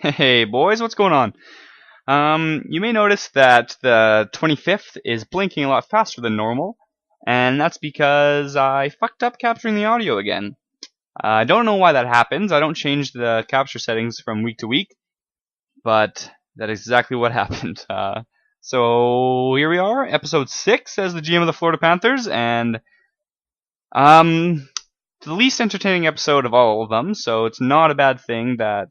Hey boys, what's going on? You may notice that the 25th is blinking a lot faster than normal, and that's because I fucked up capturing the audio again. I don't know why that happens. I don't change the capture settings from week to week, but that is exactly what happened. So here we are, episode 6 as the GM of the Florida Panthers, and the least entertaining episode of all of them, so it's not a bad thing that,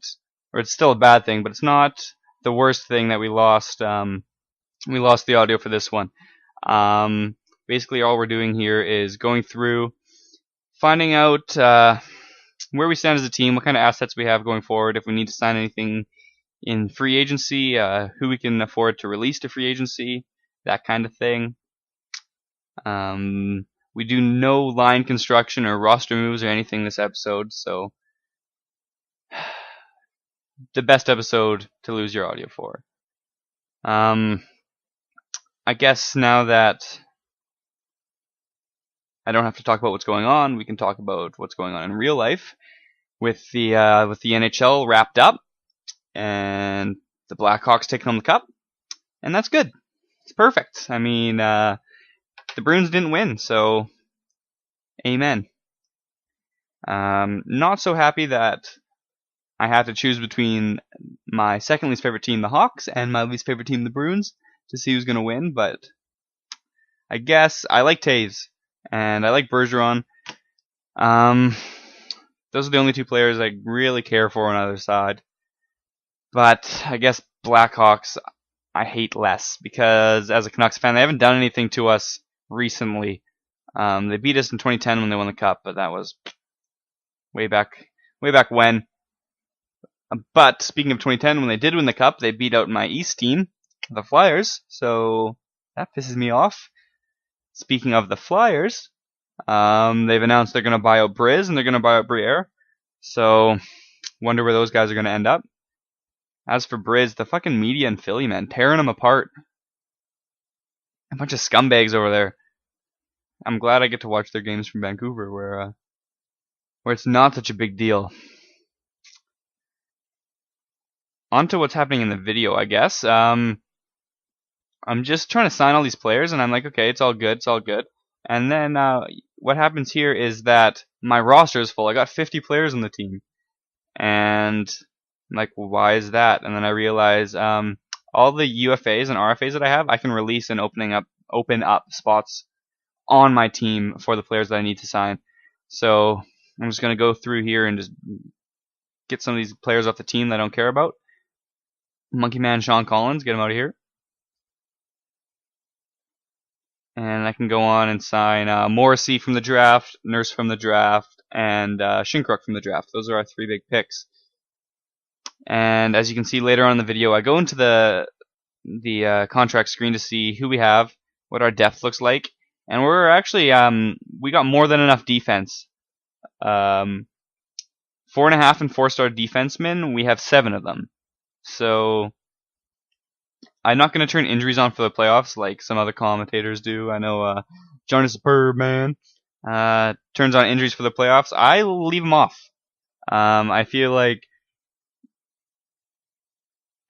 or it's still a bad thing, but it's not the worst thing that we lost the audio for this one. Basically all we're doing here is going through, finding out where we stand as a team, what kind of assets we have going forward, if we need to sign anything in free agency, who we can afford to release to free agency, that kind of thing. We do no line construction or roster moves or anything this episode, so the best episode to lose your audio for. I guess now that I don't have to talk about what's going on, we can talk about what's going on in real life with the NHL wrapped up and the Blackhawks taking home the cup, and that's good. It's perfect. I mean, the Bruins didn't win, so amen. Not so happy that I have to choose between my second least favorite team, the Hawks, and my least favorite team, the Bruins, to see who's going to win, but I guess I like Taves, and I like Bergeron. Those are the only two players I really care for on either side. But I guess Blackhawks I hate less, because as a Canucks fan, they haven't done anything to us recently. They beat us in 2010 when they won the Cup, but that was way back when. But speaking of 2010, when they did win the Cup, they beat out my East team, the Flyers, so that pisses me off. Speaking of the Flyers, they've announced they're going to buy out Briz and they're going to buy out Briere, so wonder where those guys are going to end up. As for Briz, the fucking media in Philly, man, tearing them apart. A bunch of scumbags over there. I'm glad I get to watch their games from Vancouver, where it's not such a big deal. On to what's happening in the video, I guess. I'm just trying to sign all these players, and I'm like, okay, it's all good. And then what happens here is that my roster is full. I got 50 players on the team, and I'm like, well, why is that? And then I realize all the UFAs and RFAs that I have, I can release and open up spots on my team for the players that I need to sign. So I'm just gonna go through here and just get some of these players off the team that I don't care about. Monkey Man Sean Collins, get him out of here. And I can go on and sign Morrissey from the draft, Nurse from the draft, and Shinkruk from the draft. Those are our 3 big picks. And as you can see later on in the video, I go into the contract screen to see who we have, what our depth looks like, and we're actually we got more than enough defense. 4.5 and 4-star defensemen, we have 7 of them. So I'm not going to turn injuries on for the playoffs like some other commentators do. I know Jonas Superb Man turns on injuries for the playoffs. I leave them off. I feel like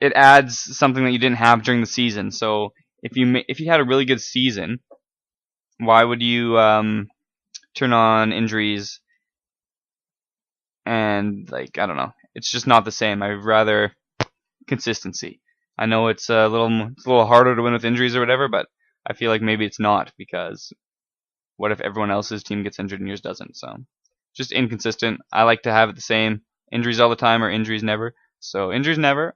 it adds something that you didn't have during the season. So if you had a really good season, why would you turn on injuries? And like, I don't know, it's just not the same. I'd rather consistency. I know it's a little harder to win with injuries or whatever, but I feel like maybe it's not, because what if everyone else's team gets injured and yours doesn't? So just inconsistent. I like to have it the same. Injuries all the time or injuries never. So injuries never.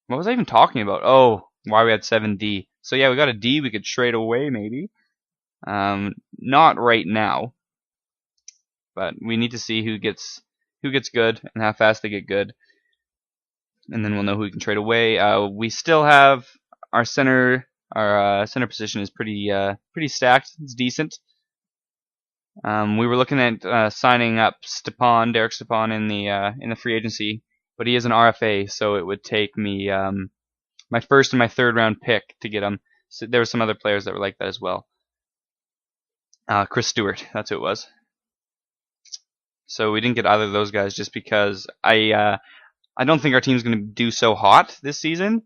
What was I even talking about? Oh, why we had 7D. So yeah, we got a D we could trade away maybe. Not right now. But we need to see who gets good and how fast they get good. And then we'll know who we can trade away. We still have our center position is pretty stacked. It's decent. We were looking at signing up Derek Stepan in the free agency, but he is an RFA, so it would take me my first and my third round pick to get him. So there were some other players that were like that as well. Chris Stewart, that's who it was. So we didn't get either of those guys just because I don't think our team's going to do so hot this season,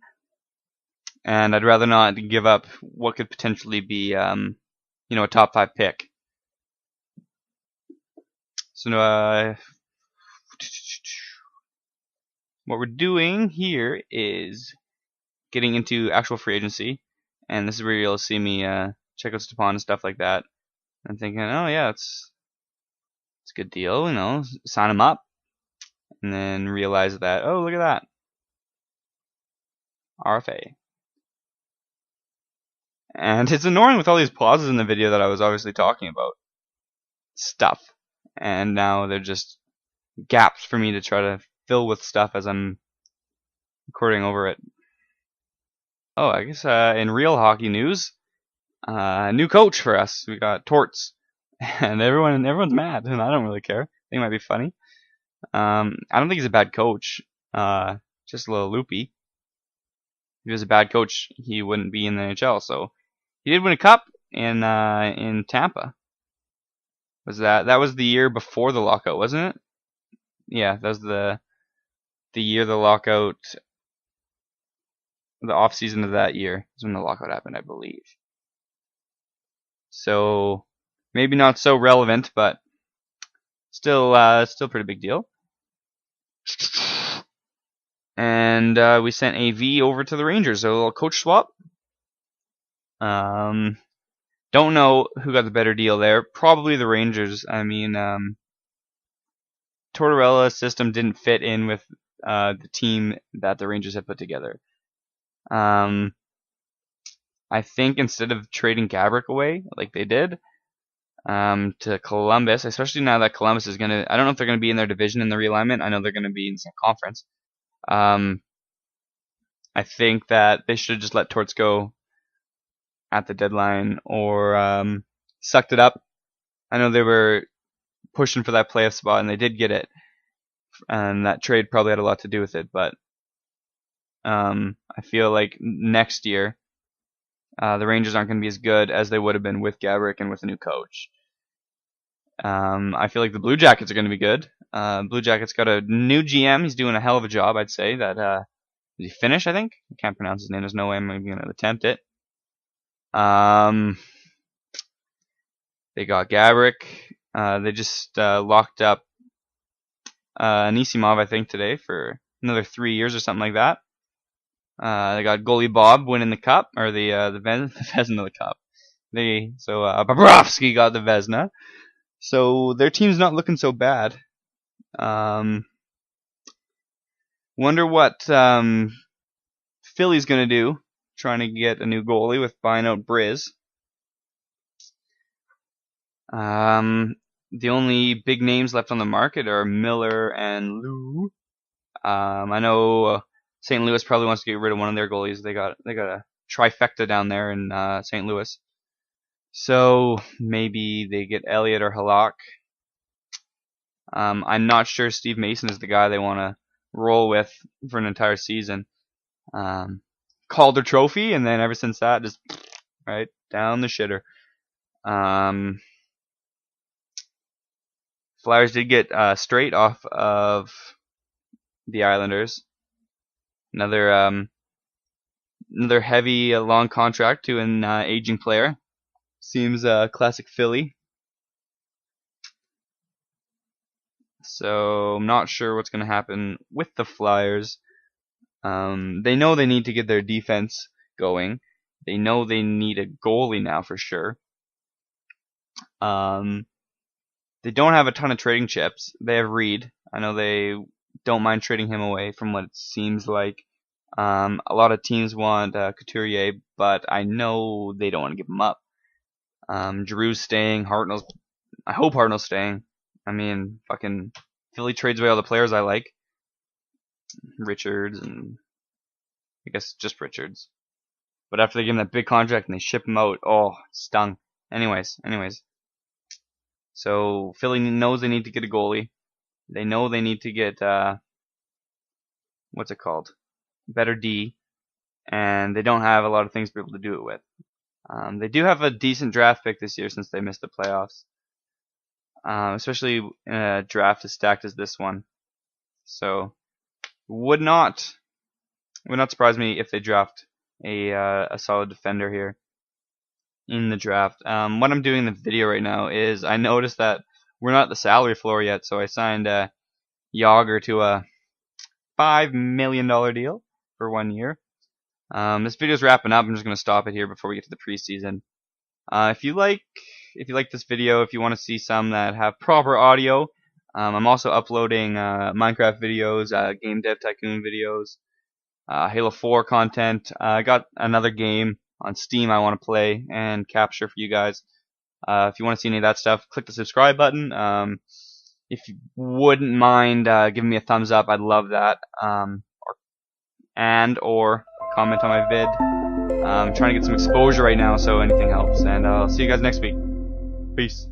and I'd rather not give up what could potentially be a top 5 pick. So what we're doing here is getting into actual free agency, and this is where you'll see me check out Stepan and stuff like that. I'm thinking, oh yeah, it's a good deal, sign him up, and then realize that, oh, look at that, RFA. And it's annoying with all these pauses in the video that I was obviously talking about stuff, and now they're just gaps for me to try to fill with stuff as I'm recording over it. Oh, I guess in real hockey news, new coach for us. We got Torts, and everyone's mad, and I don't really care. I think it might be funny. I don't think he's a bad coach. Just a little loopy. If he was a bad coach, he wouldn't be in the NHL. So he did win a cup in Tampa. That was the year before the lockout, wasn't it? Yeah, that was the year the lockout, the offseason of that year is when the lockout happened, I believe. So maybe not so relevant, but still pretty big deal. And we sent AV over to the Rangers, so a little coach swap. Don't know who got the better deal there. Probably the Rangers. I mean, Tortorella's system didn't fit in with the team that the Rangers had put together. I think instead of trading Gabrick away like they did to Columbus, especially now that Columbus is gonna, I don't know if they're gonna be in their division in the realignment. I know they're gonna be in some conference. I think that they should just let Torts go at the deadline, or sucked it up. I know they were pushing for that playoff spot, and they did get it, and that trade probably had a lot to do with it. But I feel like next year the Rangers aren't going to be as good as they would have been with Gabrick and with a new coach. I feel like the Blue Jackets are going to be good. Blue Jackets got a new GM. He's doing a hell of a job, I'd say. That is he Finnish, I think? I can't pronounce his name. There's no way I'm even going to attempt it. They got Gabrick. They just locked up Anisimov, I think, today for another 3 years or something like that. They got goalie Bob winning the cup, or the Vezina of the cup. Bobrovsky got the Vezina. So their team's not looking so bad. Wonder what Philly's gonna do, trying to get a new goalie with buying out Briz. The only big names left on the market are Miller and Lou. I know St. Louis probably wants to get rid of one of their goalies. They got a trifecta down there in St. Louis. So maybe they get Elliott or Halak. I'm not sure Steve Mason is the guy they want to roll with for an entire season. Calder Trophy, and then ever since that, just right down the shitter. Flyers did get straight off of the Islanders. Another heavy, long contract to an aging player. Seems classic Philly. So I'm not sure what's going to happen with the Flyers. They know they need to get their defense going. They know they need a goalie now for sure. They don't have a ton of trading chips. They have Reed. I know they don't mind trading him away from what it seems like. A lot of teams want Couturier, but I know they don't want to give him up. Drew's staying. I hope Hartnell's staying. I mean, fucking Philly trades away all the players I like. Richards and I guess just Richards. But after they give him that big contract and they ship him out, oh, it stung. Anyways. So Philly knows they need to get a goalie. They know they need to get what's it called? Better D, and they don't have a lot of things to be able to do it with. They do have a decent draft pick this year since they missed the playoffs. especially in a draft as stacked as this one. So would not surprise me if they draft a solid defender here in the draft. What I'm doing in the video right now is I noticed that we're not at the salary floor yet, so I signed Yager to a $5 million deal for 1 year. This video's wrapping up. I'm just gonna stop it here before we get to the preseason. If you like this video, if you want to see some that have proper audio, I'm also uploading Minecraft videos, Game Dev Tycoon videos, Halo 4 content. I got another game on Steam I want to play and capture for you guys. If you want to see any of that stuff, click the subscribe button. If you wouldn't mind giving me a thumbs up, I'd love that. Or comment on my vid. I'm trying to get some exposure right now, so anything helps. And I'll see you guys next week. Peace.